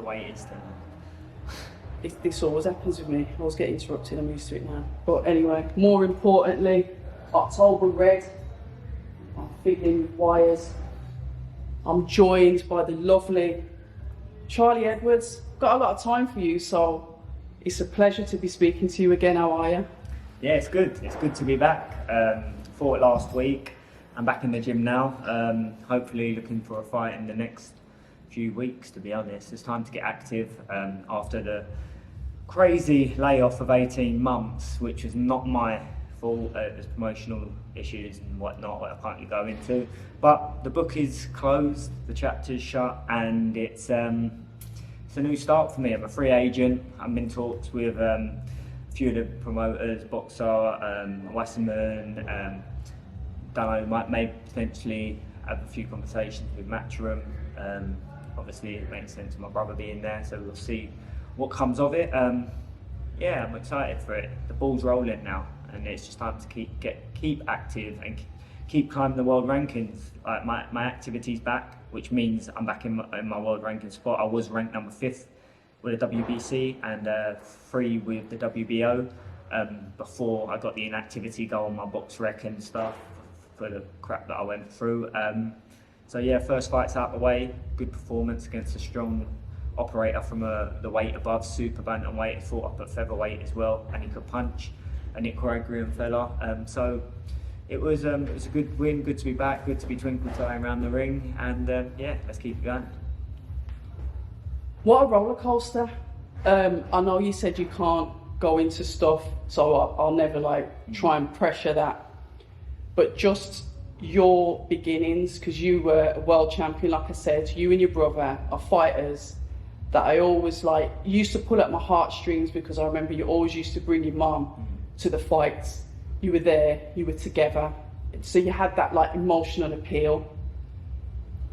weight is then. This always happens with me. I always get interrupted, I'm used to it now. But anyway, more importantly, October Red, I'm fiddling with wires. I'm joined by the lovely Charlie Edwards. Got a lot of time for you, so it's a pleasure to be speaking to you again. How are you? Yeah, it's good. It's good to be back. Fought last week. I'm back in the gym now. Hopefully looking for a fight in the next few weeks, to be honest. It's time to get active after the crazy layoff of 18 months, which was not my fault. There's promotional issues and whatnot that I can't really go into. But the book is closed, the chapter's shut, and it's a new start for me. I'm a free agent. I'm in talks with a few of the promoters, Boxer, Wasserman, don't know, may potentially have a few conversations with Matchroom. Obviously it makes sense with my brother being there, so we'll see what comes of it. Yeah, I'm excited for it. The ball's rolling now, and it's just time to keep active and keep climbing the world rankings. My activity's back, which means I'm back in my world ranking spot. I was ranked number 5th with the WBC and 3 with the WBO before I got the inactivity go on my box rec and stuff for the crap that I went through. So yeah, first fight's out the way. Good performance against a strong operator from the weight above, super bantamweight. He fought up at featherweight as well, and he could punch. A Nicaraguan fella. So it was a good win. Good to be back. Good to be twinkle toeing around the ring. And yeah, let's keep it going. What a roller coaster. I know you said you can't go into stuff, so I'll never try and pressure that. But just your beginnings, because you were a world champion, like I said, you and your brother are fighters that I always used to pull at my heartstrings, because I remember you always used to bring your mum to the fights. You were there, you were together, so you had that emotional appeal.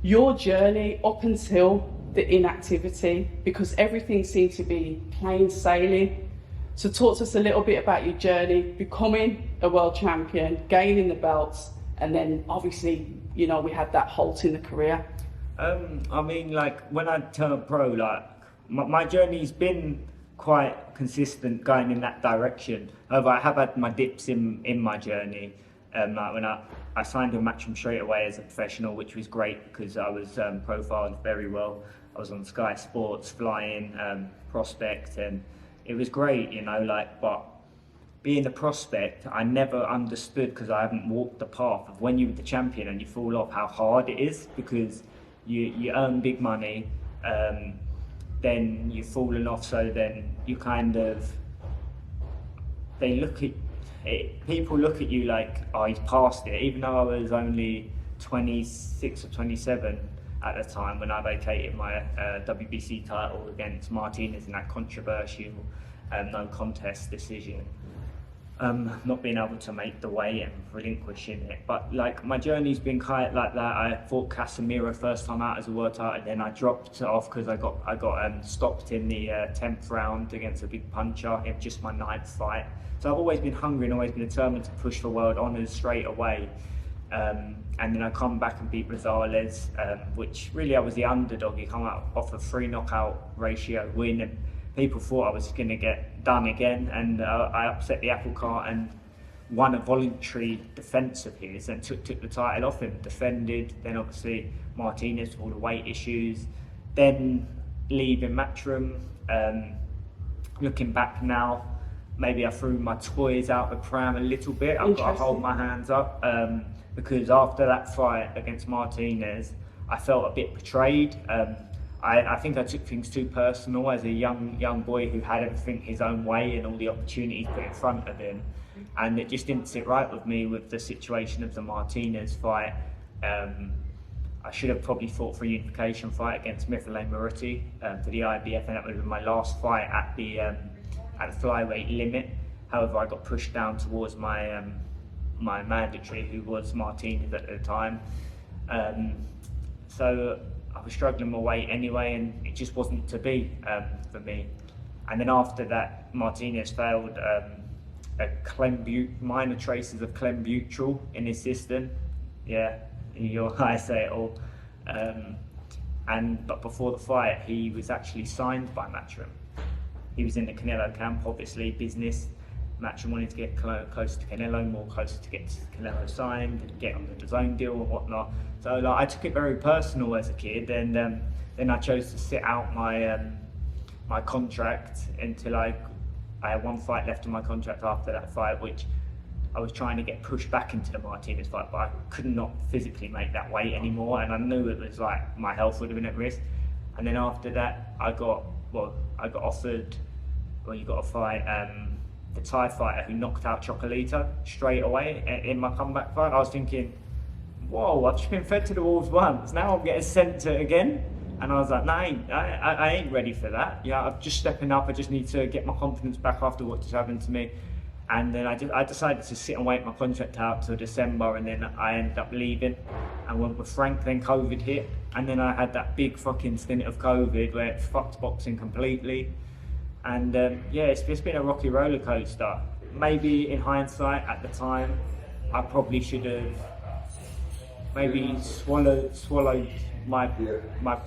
Your journey up until the inactivity, because everything seemed to be plain sailing. So talk to us a little bit about your journey, becoming a world champion, gaining the belts, and then obviously, we had that halt in the career. I mean, when I turned pro, my journey's been quite consistent going in that direction. However, I have had my dips in my journey. When I signed to Matchroom straight away as a professional, which was great because I was profiled very well. I was on Sky Sports, flying, prospect, and it was great, but being a prospect, I never understood, because I haven't walked the path of when you're the champion and you fall off, how hard it is, because you earn big money, then you've fallen off, so then you people look at you like, oh, he's past it, even though I was only 26 or 27 at the time when I vacated my WBC title against Martinez in that controversial no contest decision. Not being able to make the weight and relinquishing it, but my journey's been kind of like that. I fought Casemiro first time out as a world title, and then I dropped it off because I got stopped in the 10th round against a big puncher in just my 9th fight. So I've always been hungry and always been determined to push for world honours straight away. And then I come back and beat Rosales, which really I was the underdog. He come out off a 3 knockout ratio win, and people thought I was going to get done again, and I upset the apple cart and won a voluntary defence of his and took the title off him, defended. Then obviously Martinez with all the weight issues, then leaving Matchroom. Looking back now, maybe I threw my toys out the pram a little bit. I've got to hold my hands up, because after that fight against Martinez, I felt a bit betrayed. I think I took things too personal as a young boy who had everything his own way and all the opportunities put in front of him, and it just didn't sit right with me with the situation of the Martinez fight. I should have probably fought for a unification fight against Mithilane Maruti for the IBF, and that would have been my last fight at the flyweight limit. However, I got pushed down towards my my mandatory, who was Martinez at the time. So I was struggling my weight anyway, and it just wasn't to be for me. And then after that, Martinez failed minor traces of clenbuterol in his system. Yeah, I say it all. But before the fight, he was actually signed by Matchroom. He was in the Canelo camp, obviously business. Matchroom wanted to get closer to Canelo, more closer to get Canelo signed and get on the DAZN deal and whatnot. So like, I took it very personal as a kid, and then I chose to sit out my my contract until I had one fight left on my contract after that fight, which I was trying to get pushed back into the Martinez fight, but I could not physically make that weight anymore, and I knew it was like my health would have been at risk. And then after that, I got offered, well, you got to fight the Thai fighter who knocked out Chocolito straight away in my comeback fight. I was thinking, whoa, I've just been fed to the wolves once, now I'm getting sent to it again. And I was like, nah, I ain't ready for that. Yeah, I'm just stepping up. I just need to get my confidence back after what just happened to me. And then I decided to sit and wait my contract out till December, and then I ended up leaving. And went with Frank, then COVID hit. And then I had that big fucking stint of COVID where it fucked boxing completely. And yeah, it's been a rocky roller coaster. Maybe in hindsight at the time, I probably should have maybe swallowed my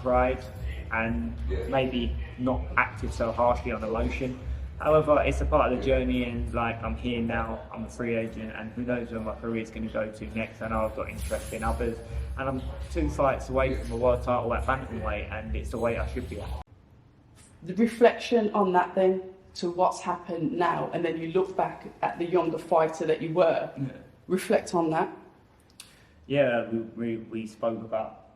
pride and maybe not acted so harshly on emotion. However, it's a part of the journey, and like, I'm here now, I'm a free agent, and who knows where my career is going to go to next. I know I've got interest in others, and I'm 2 fights away from a world title at bantamweight, and it's the weight I should be at. The reflection on that then, to what's happened now, and then you look back at the younger fighter that you were, reflect on that. Yeah, we spoke about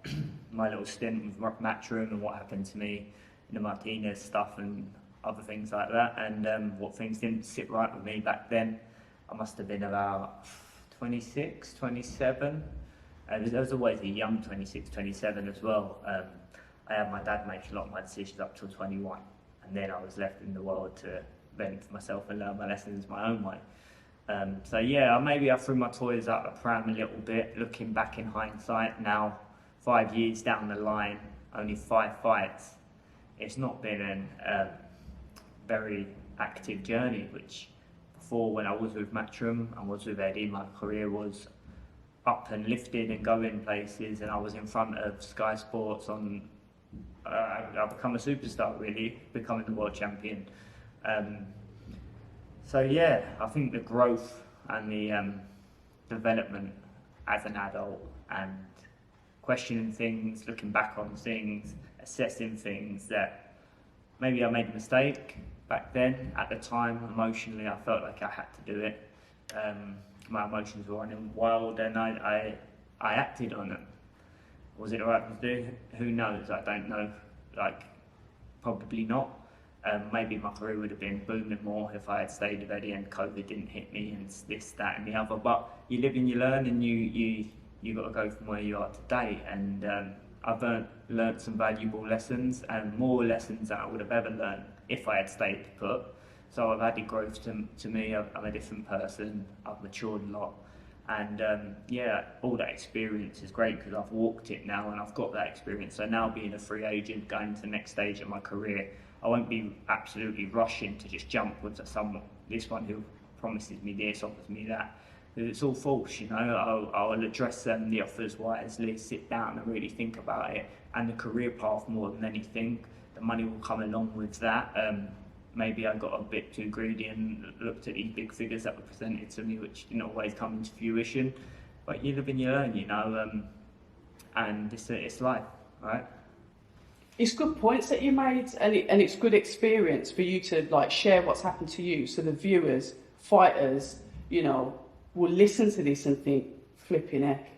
my little stint with Matchroom and what happened to me in the Martinez stuff and other things like that, and what things didn't sit right with me back then. I must have been about 26, 27. There was always a young 26, 27 as well. I had my dad make a lot of my decisions up till 21, and then I was left in the world to fend for myself and learn my lessons my own way. So yeah, maybe I threw my toys out the pram a little bit, looking back in hindsight now, 5 years down the line, only 5 fights. It's not been a very active journey, which before, when I was with Matchroom and was with Eddie, my career was up and lifted and going places, and I was in front of Sky Sports on, I've become a superstar really, becoming the world champion. So yeah, I think the growth and the development as an adult, and questioning things, looking back on things, assessing things, that maybe I made a mistake back then. At the time, emotionally, I felt like I had to do it. My emotions were running wild, and I acted on them. Was it the right thing to do? Who knows? I don't know. Like, probably not. Maybe my career would have been booming more if I had stayed with Eddie and COVID didn't hit me and this, that, and the other. But you live and you learn, and you got to go from where you are today. And I've learned some valuable lessons, and more lessons than I would have ever learned if I had stayed put. So I've added growth to me. I'm a different person. I've matured a lot. And yeah, all that experience is great because I've walked it now and I've got that experience. So now, being a free agent, going to the next stage of my career, I won't be absolutely rushing to just jump with this one who promises me this, offers me that. It's all false, you know. I'll address the offers wisely, sit down and really think about it, and the career path more than anything. The money will come along with that. Maybe I got a bit too greedy and looked at these big figures that were presented to me, which didn't always come into fruition. But you live and you learn, you know, and it's life, right? It's good points that you made, and it's good experience for you to like share what's happened to you, so the viewers, fighters, you know, will listen to this and think, flipping heck,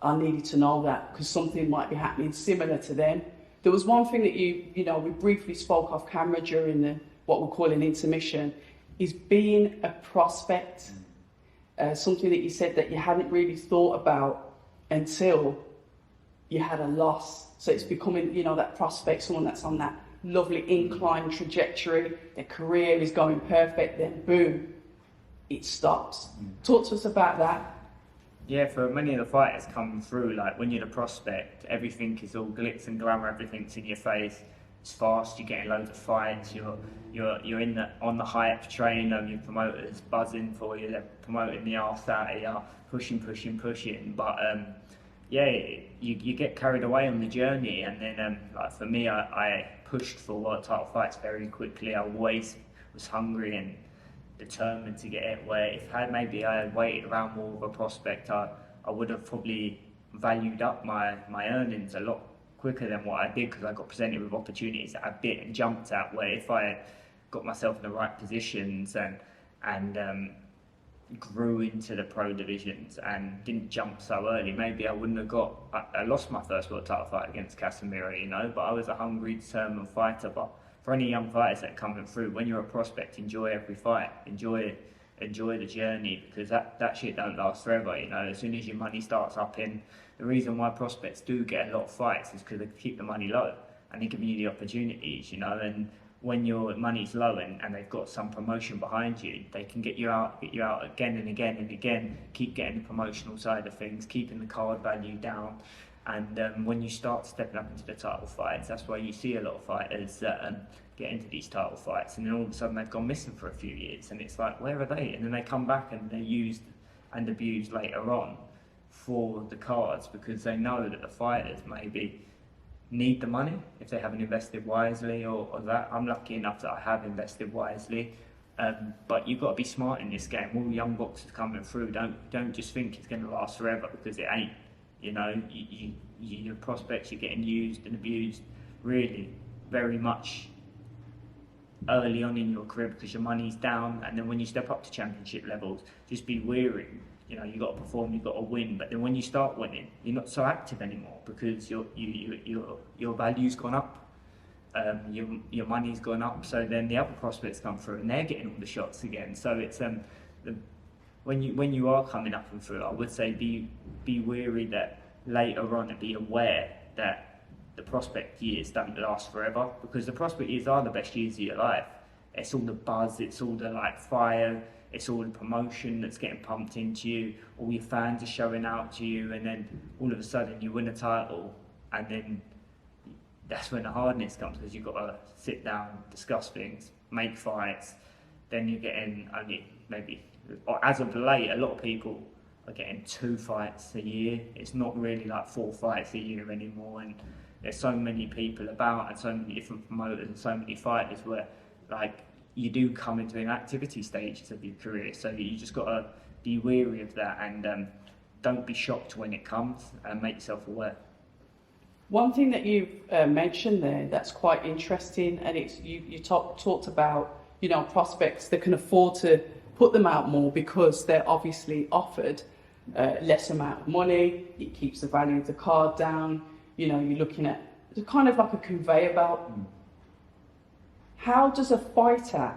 I needed to know that because something might be happening similar to them. There was one thing that you know, we briefly spoke off camera during what we're calling intermission, is being a prospect. Something that you said that you hadn't really thought about until you had a loss. So it's becoming, you know, that prospect, someone that's on that lovely incline trajectory, their career is going perfect, then boom, it stops. Talk to us about that. Yeah, for many of the fighters coming through, like when you're the prospect, everything is all glitz and glamour, everything's in your face. It's fast, you're getting loads of fights, you're on the hype train, your promoters buzzing for you, they're promoting the arse out of you, pushing. But yeah, you get carried away on the journey, and then like for me, I pushed for world title fights very quickly. I always was hungry and determined to get it. Where if I had waited around more of a prospect, I would have probably valued up my earnings a lot quicker than what I did, because I got presented with opportunities that I bit and jumped at. Where if I had got myself in the right positions and grew into the pro divisions and didn't jump so early, maybe I wouldn't have I lost my first world title fight against Casemiro, you know, but I was a hungry, determined fighter. But for any young fighters that are coming through, when you're a prospect, enjoy every fight, enjoy the journey, because that shit don't last forever, you know. As soon as your money starts upping, the reason why prospects do get a lot of fights is because they keep the money low and they're giving you the opportunities, you know. And when your money's low and they've got some promotion behind you, they can get you out again and again and again, keep getting the promotional side of things, keeping the card value down. And when you start stepping up into the title fights, that's why you see a lot of fighters get into these title fights, and then all of a sudden they've gone missing for a few years, and it's like, where are they? And then they come back and they're used and abused later on for the cards, because they know that the fighters maybe need the money if they haven't invested wisely or that. I'm lucky enough that I have invested wisely, but you've got to be smart in this game. All young boxers coming through, don't just think it's going to last forever, because it ain't. You know, your prospects, you're getting used and abused really very much early on in your career, because your money's down. And then when you step up to championship levels, just be wary. You know, you've got to perform, you've got to win. But then when you start winning, you're not so active anymore, because your value's gone up, your money's gone up. So then the other prospects come through and they're getting all the shots again. So it's when you are coming up and through, I would say be wary that later on, and be aware that the prospect years don't last forever, because the prospect years are the best years of your life. It's all the buzz, it's all the like fire, it's all the promotion that's getting pumped into you, all your fans are showing out to you, and then all of a sudden you win a title, and then that's when the hardness comes, because you've got to sit down, discuss things, make fights. Then you're getting only maybe, or as of late, a lot of people are getting 2 fights a year. It's not really like 4 fights a year anymore, and there's so many people about and so many different promoters and so many fighters where like you do come into inactivity stages of your career. So you just got to be wary of that, and don't be shocked when it comes, and make yourself aware. One thing that you've mentioned there that's quite interesting, and it's you talked about, you know, prospects that can afford to put them out more because they're obviously offered less amount of money. It keeps the value of the card down. You know, you're looking at it's kind of like a conveyor belt. How does a fighter,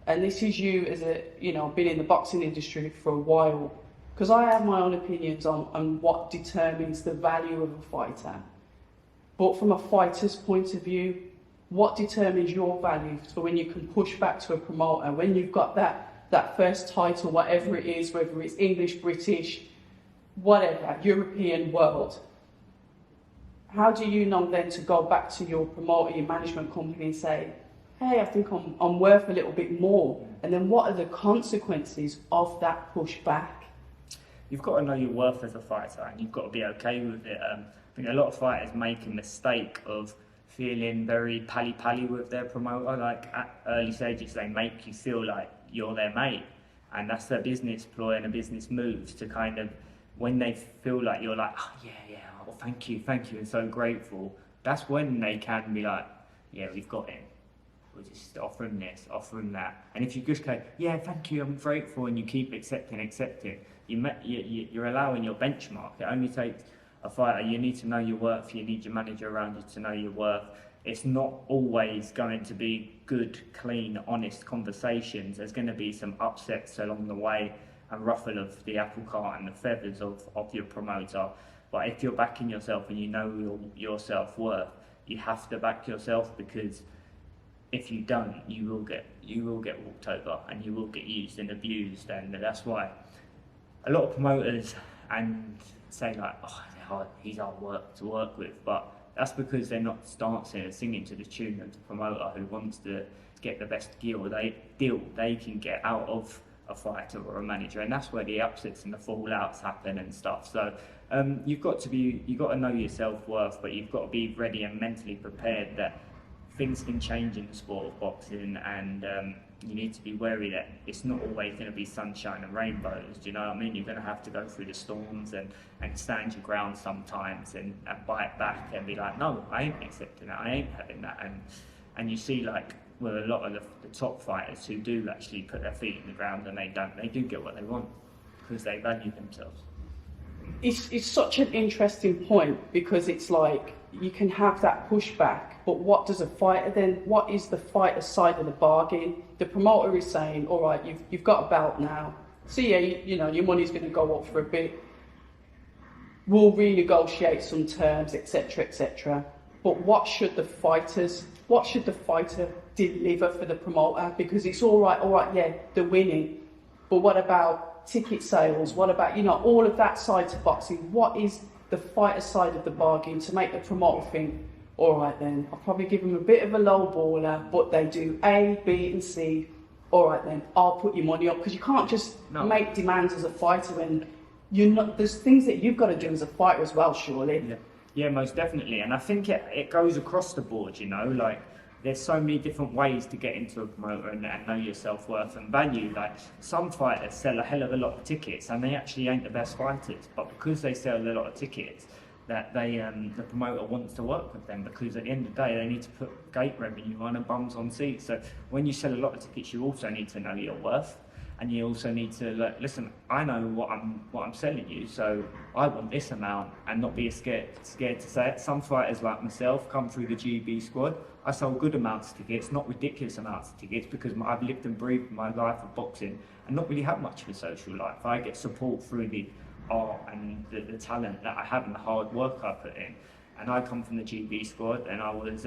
and this is you as a, you know, been in the boxing industry for a while, because I have my own opinions on what determines the value of a fighter, but from a fighter's point of view, what determines your value for when you can push back to a promoter, when you've got that first title, whatever it is, whether it's English, British, whatever, European, world. How do you know then to go back to your promoter, your management company, and say, hey, I think I'm worth a little bit more? And then what are the consequences of that pushback? You've got to know your worth as a fighter, and you've got to be okay with it. I think a lot of fighters make a mistake of feeling very pally-pally with their promoter. Like at early stages, they make you feel like you're their mate, and that's their business ploy and a business move to kind of, when they feel like you're like, oh yeah, oh, thank you, and so grateful, that's when they can be like, yeah, we've got him. We'll just offer him this, offer him that. And if you just go, yeah, thank you, I'm grateful, and you keep accepting, you're allowing your benchmark. It only takes a fighter. You need to know your worth. You need your manager around you to know your worth. It's not always going to be good, clean, honest conversations. There's going to be some upsets along the way and ruffle of the apple cart and the feathers of your promoter. But if you're backing yourself and you know your self-worth, you have to back yourself, because if you don't, you will get walked over and you will get used and abused. And that's why a lot of promoters and say like, oh, he's hard work to work with, but that's because they're not dancing and singing to the tune of the promoter who wants to get the best deal they can get out of a fighter or a manager, and that's where the upsets and the fallouts happen and stuff. So you've got to know your self-worth, but you've got to be ready and mentally prepared that things can change in the sport of boxing, and you need to be wary that it's not always going to be sunshine and rainbows. Do you know what I mean? You're going to have to go through the storms and stand your ground sometimes and bite back and be like, no, I ain't accepting that, I ain't having that. And you see, like, with a lot of the top fighters who do actually put their feet in the ground and they do get what they want because they value themselves. It's such an interesting point, because it's like you can have that pushback, but what does a fighter then? What is the fighter's side of the bargain? The promoter is saying, all right, you've got a belt now, so yeah, you know, your money's going to go up for a bit. We'll renegotiate some terms, etc., etc. But what should the fighter deliver for the promoter? Because it's all right, yeah, they're winning, but what about ticket sales? What about, you know, all of that side to boxing? What is the fighter's side of the bargain to make the promoter think, all right then, I'll probably give them a bit of a low baller, but they do A, B and C, all right then, I'll put your money up? Because you can't just make demands as a fighter, and there's things that you've got to do as a fighter as well, surely. Yeah, most definitely. And I think it goes across the board, you know, like there's so many different ways to get into a promoter and know your self-worth and value. Like, some fighters sell a hell of a lot of tickets and they actually ain't the best fighters, but because they sell a lot of tickets, that the promoter wants to work with them, because at the end of the day they need to put gate revenue on and bums on seats. So when you sell a lot of tickets, you also need to know your worth, and you also need to listen, I know what I'm selling you, so I want this amount, and not be scared to say it. Some fighters like myself come through the GB squad. I sold good amounts of tickets, not ridiculous amounts of tickets, because I've lived and breathed my life of boxing and not really have much of a social life. I get support through the art and the talent that I have and the hard work I put in. And I come from the GB squad, and I was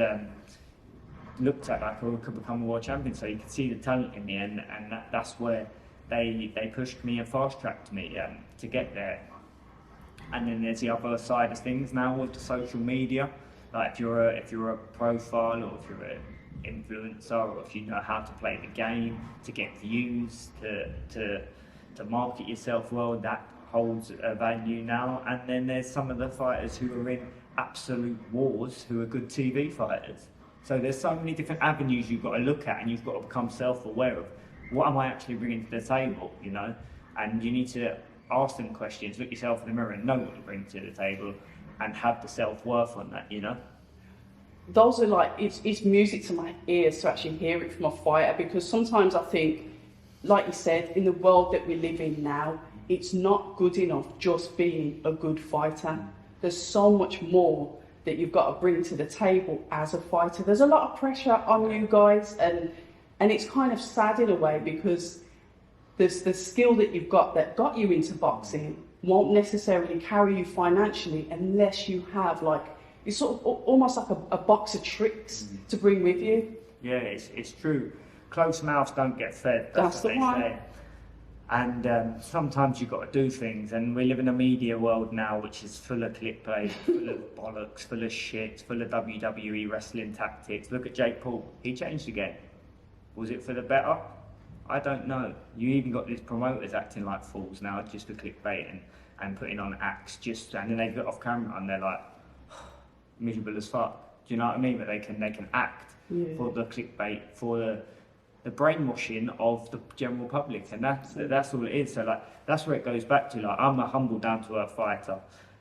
looked at like I could become a world champion, so you could see the talent in me, and that's where they pushed me and fast-tracked me to get there. And then there's the other side of things now with the social media. Like, if you're a profile, or if you're an influencer, or if you know how to play the game to get views, to market yourself well, that holds a value now. And then there's some of the fighters who are in absolute wars who are good TV fighters. So there's so many different avenues you've got to look at, and you've got to become self-aware of what am I actually bringing to the table, you know? And you need to ask them questions, look yourself in the mirror and know what you bring to the table, and have the self-worth on that, you know? Those are like, it's music to my ears to actually hear it from a fighter, because sometimes I think, like you said, in the world that we live in now, it's not good enough just being a good fighter. There's so much more that you've got to bring to the table as a fighter. There's a lot of pressure on you guys, and it's kind of sad in a way, because there's the skill that you've got that got you into boxing won't necessarily carry you financially unless you have, like, it's sort of almost like a box of tricks to bring with you. Yeah, it's true. Closed mouths don't get fed. That's what the they one. say. And sometimes you've got to do things, and we live in a media world now which is full of clickbait, full of bollocks, full of shit, full of WWE wrestling tactics. Look at Jake Paul. He changed the game. Was it for the better? I don't know. You even got these promoters acting like fools now just for clickbait and putting on acts, and then they get off camera and they're like miserable as fuck. Do you know what I mean? But they can act for the clickbait, for the brainwashing of the general public, and that's all it is. So like, that's where it goes back to, like, I'm a humble, down-to-earth fighter.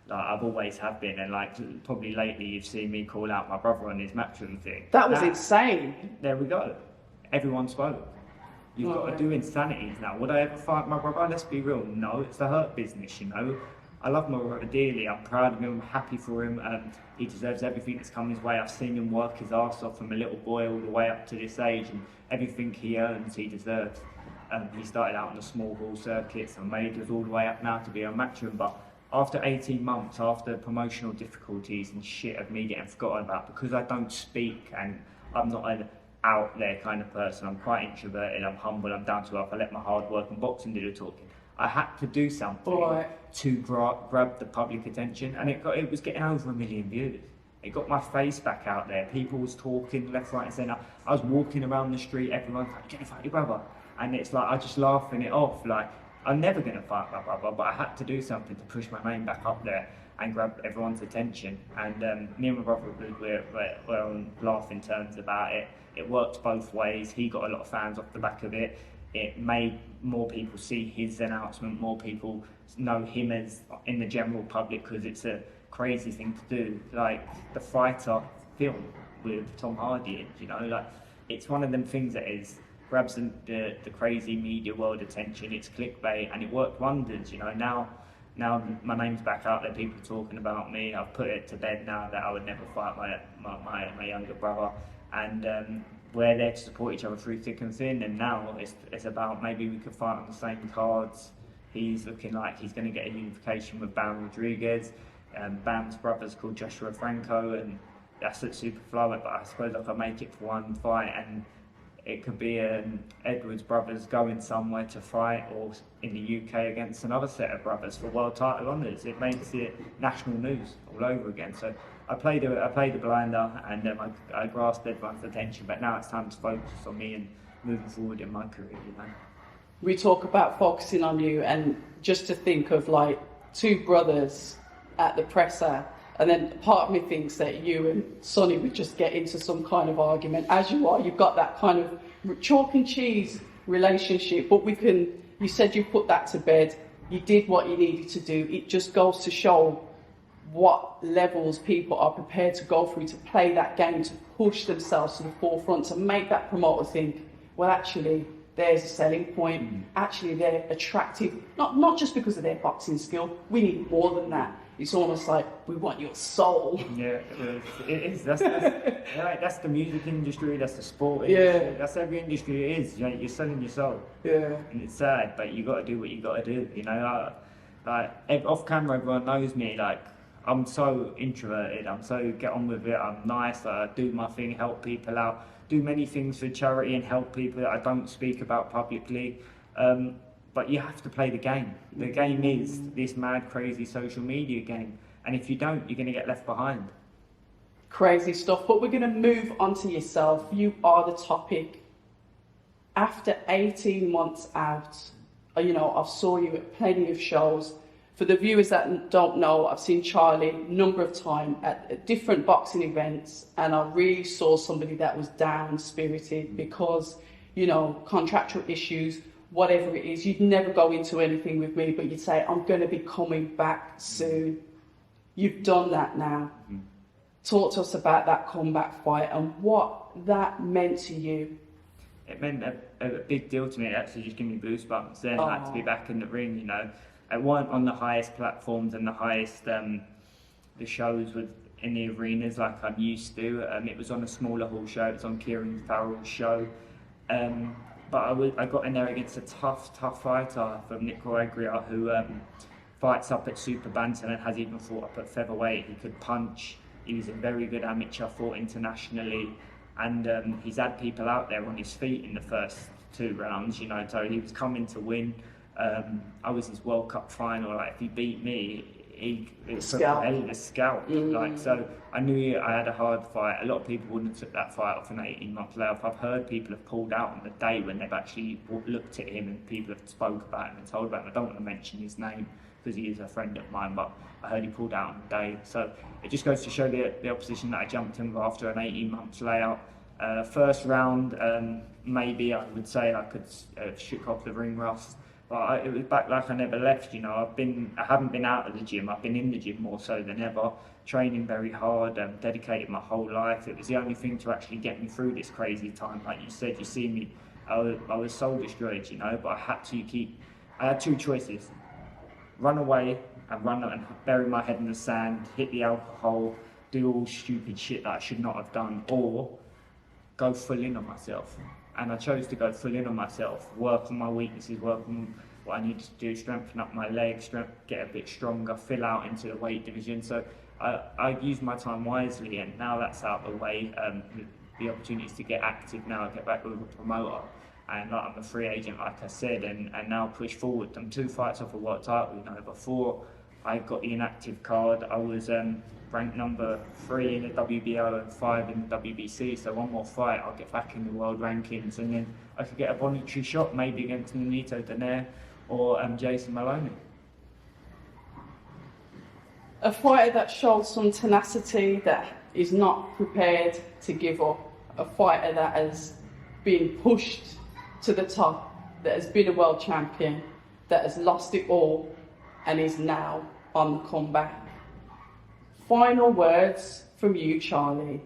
Like, I've always have been, and like probably lately you've seen me call out my brother on his matchroom thing. That was insane. There we go. Everyone spoke. You've got to do insanities now. Would I ever fight my brother? Let's be real. No, it's the hurt business, you know. I love my brother dearly. I'm proud of him. I'm happy for him. He deserves everything that's come his way. I've seen him work his arse off from a little boy all the way up to this age, and everything he earns, he deserves. He started out on the small hall circuits and made us all the way up now to be a matchroom. But after 18 months, after promotional difficulties and shit of me getting forgotten about, because I don't speak and I'm not an out there kind of person, I'm quite introverted, I'm humble, I'm down to earth, I let my hard work and boxing do the talking. I had to do something to grab the public attention, and it was getting over 1 million views. It got my face back out there. People was talking left, right and centre. I was walking around the street, everyone's like, "Get in front of your brother." And it's like, I just laughing it off, like, I'm never going to fight my brother, but I had to do something to push my name back up there and grab everyone's attention. And me and my brother were on laughing terms about it. It worked both ways. He got a lot of fans off the back of it. It made more people see his announcement, more people know him as in the general public, because it's a crazy thing to do. Like the Fighter film with Tom Hardy, like it's one of them things that grabs the crazy media world attention. It's clickbait, and it worked wonders. Now my name's back out there, people talking about me. I've put it to bed now that I would never fight my younger brother, and we're there to support each other through thick and thin. And now it's about maybe we could fight on the same cards. He's looking like he's going to get a unification with Bam Rodriguez. Bam's brother's called Joshua Franco, and that's at super flyweight. But I suppose I could make it for one fight, and it could be Edwards brothers going somewhere to fight, or in the UK against another set of brothers for world title honours. It makes it national news all over again. So I played the blinder, and I grasped everyone's attention. But now it's time to focus on me and moving forward in my career. We talk about focusing on you, and just to think of like two brothers at the presser. And then part of me thinks that you and Sonny would just get into some kind of argument. As you are, you've got that kind of chalk and cheese relationship. But you said you put that to bed. You did what you needed to do. It just goes to show what levels people are prepared to go through to play that game, to push themselves to the forefront, to make that promoter think, well, actually, there's a selling point. Actually, they're attractive, not just because of their boxing skill. We need more than that. It's almost like we want your soul. Yeah, it is. That's the music industry. That's the sport industry. Yeah, that's every industry. It is. You're selling your soul. Yeah, and it's sad, but you got to do what you got to do. Off camera, everyone knows me. Like I'm so introverted. I'm so get on with it. I'm nice. I do my thing, help people out, do many things for charity, and help people that I don't speak about publicly. But you have to play the game. The game is this mad, crazy social media game. And if you don't, you're going to get left behind. Crazy stuff. But we're going to move on to yourself. You are the topic. After 18 months out, I've saw you at plenty of shows. For the viewers that don't know, I've seen Charlie a number of times at different boxing events. And I really saw somebody that was down-spirited because, contractual issues, whatever it is. You'd never go into anything with me, but you'd say, I'm going to be coming back soon. You've done that now. Talk to us about that comeback fight and what that meant to you. It meant a big deal to me. It actually just gave me goosebumps then, to be back in the ring, I weren't on the highest platforms and the highest the shows in the arenas like I'm used to. It was on a smaller hall show. It was on Kieran Farrell's show. But I got in there against a tough fighter from Nicaragua who fights up at super bantam and has even fought up at featherweight. He could punch. He was a very good amateur, fought internationally, and he's had people out there on his feet in the first 2 rounds. So he was coming to win. I was his World Cup final. Like if he beat me, it was a scalp. So I knew I had a hard fight. A lot of people wouldn't have took that fight off an 18-month layoff. I've heard people have pulled out on the day when they've actually looked at him, and people have spoke about him and told about him. I don't want to mention his name because he is a friend of mine, but I heard he pulled out on the day. So it just goes to show the opposition that I jumped in with after an 18-month layout. First round, maybe I would say I could shook off the ring rust. But it was back like I never left. I haven't been out of the gym. I've been in the gym more so than ever, training very hard, dedicated my whole life. It was the only thing to actually get me through this crazy time. Like you said, you see me, I was soul destroyed, but I had 2 choices: run away and bury my head in the sand, hit the alcohol, do all stupid shit that I should not have done, or go full in on myself. And I chose to go full in on myself, work on my weaknesses, work on what I needed to do, strengthen up my legs, get a bit stronger, fill out into the weight division. So I used my time wisely, and now that's out of the way. The opportunities to get active now, get back with a promoter, and I'm a free agent, like I said, and now push forward. I'm 2 fights off a world title, but I got the inactive card. I was ranked number 3 in the WBO and 5 in the WBC. So one more fight, I'll get back in the world rankings, and then I could get a voluntary shot, maybe against Nonito Donaire or Jason Maloney. A fighter that shows some tenacity, that is not prepared to give up. A fighter that has been pushed to the top, that has been a world champion, that has lost it all and is now on the comeback. Final words from you, Charlie.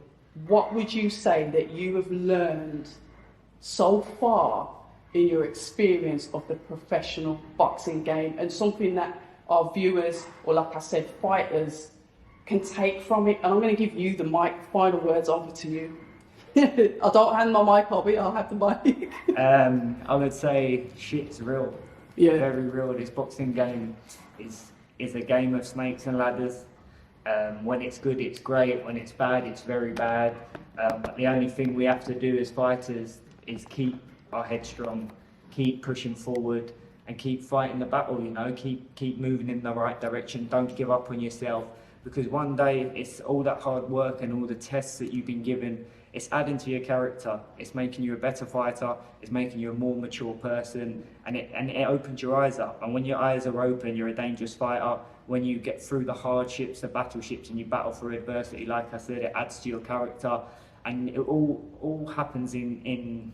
What would you say that you have learned so far in your experience of the professional boxing game, and something that our viewers, or like I said, fighters, can take from it? And I'm going to give you the mic. Final words, over to you. I don't hand my mic, I'll have the mic. I would say shit's real. Yeah. Very real. This boxing game is a game of snakes and ladders. When it's good, it's great. When it's bad, it's very bad. But the only thing we have to do as fighters is keep our heads strong, keep pushing forward, and keep fighting the battle. You know, keep moving in the right direction. Don't give up on yourself, because one day it's all that hard work and all the tests that you've been given. It's adding to your character. It's making you a better fighter. It's making you a more mature person, and it opens your eyes up. And when your eyes are open, you're a dangerous fighter. When you get through the hardships, the battleships, and you battle through adversity, like I said, it adds to your character, and it all happens in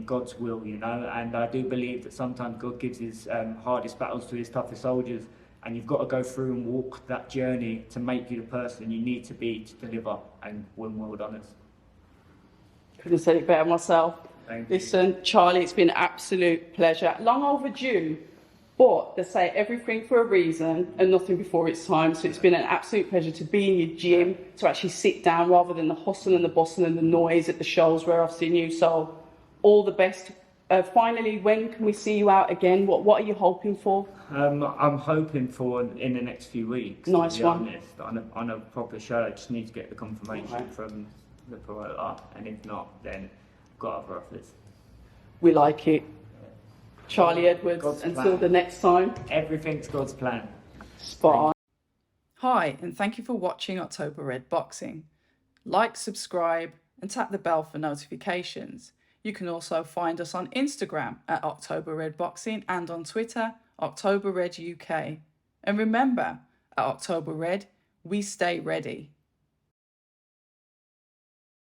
God's will, you know. And I do believe that sometimes God gives his hardest battles to his toughest soldiers, and you've got to go through and walk that journey to make you the person you need to be to deliver and win world honours. Couldn't have said it better myself. Thank you. Listen, Charlie, it's been an absolute pleasure. Long overdue, but they say everything for a reason and nothing before its time. So it's been an absolute pleasure to be in your gym, to actually sit down rather than the hustle and the bustle and the noise at the shows where I've seen you. So all the best. Finally, when can we see you out again? What are you hoping for? I'm hoping for in the next few weeks. Nice to be one. honest, on a proper show. I just need to get the confirmation Right. from the promoter, and if not, then I've got other offers. We like it. Charlie Edwards, God's until plan. the next time. Everything's God's plan. Spot on. Hi, and thank you for watching October Red Boxing. Like, subscribe, and tap the bell for notifications. You can also find us on Instagram at October Red Boxing and on Twitter, October Red UK. And remember, at October Red, we stay ready.